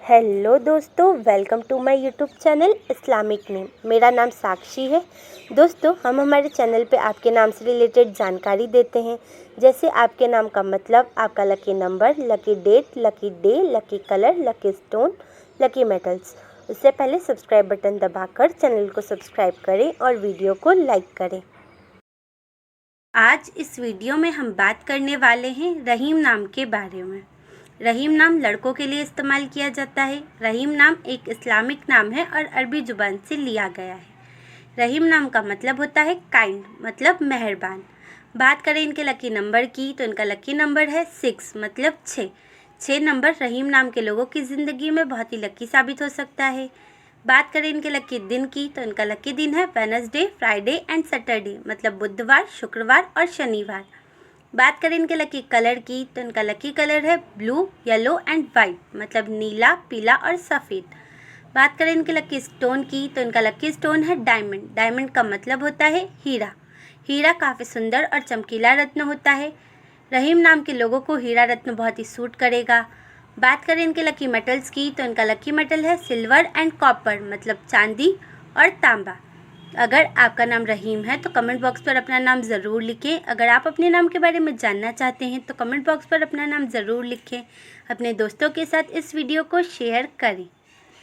Hello दोस्तों, welcome to my YouTube channel Islamic name. मेरा नाम साक्षी है। दोस्तों, हम हमारे चैनल पे आपके नाम से रिलेटेड जानकारी देते हैं, जैसे आपके नाम का मतलब, आपका lucky number, lucky date, lucky day, lucky colour, lucky stone, lucky metals. उससे पहले सब्सक्राइब बटन दबाकर चैनल को सब्सक्राइब करें और वीडियो को लाइक करें। आज इस वीडियो में हम बात करने वाले हैं रहीम नाम के बारे में। रहीम नाम लड़कों के लिए इस्तेमाल किया जाता है। रहीम नाम एक इस्लामिक नाम है और अरबी ज़ुबान से लिया गया है। रहीम नाम का मतलब होता है काइंड, मतलब मेहरबान। बात करें इनके लकी नंबर की तो इनका लकी नंबर है 6, मतलब 6 नंबर रहीम नाम के लोगों की ज़िंदगी में बहुत ही लकी साबित हो सकता है। बात करें इनके लकी दिन की तो इनका लकी दिन है वेडनेसडे, फ्राइडे एंड सैटरडे, मतलब बुधवार, शुक्रवार और शनिवार। बात करें इनके लकी कलर की तो इनका लकी कलर है ब्लू, येलो एंड वाइट, मतलब नीला, पीला और सफ़ेद। बात करें इनके लकी स्टोन की तो इनका लकी स्टोन है डायमंड। डायमंड का मतलब होता है हीरा। हीरा काफ़ी सुंदर और चमकीला रत्न होता है। रहीम नाम के लोगों को हीरा रत्न बहुत ही सूट करेगा। बात करें इनके लकी मेटल्स की तो इनका लकी मेटल है सिल्वर एंड कॉपर, मतलब चांदी और तांबा। अगर आपका नाम रहीम है तो कमेंट बॉक्स पर अपना नाम ज़रूर लिखें। अगर आप अपने नाम के बारे में जानना चाहते हैं तो कमेंट बॉक्स पर अपना नाम ज़रूर लिखें। अपने दोस्तों के साथ इस वीडियो को शेयर करें।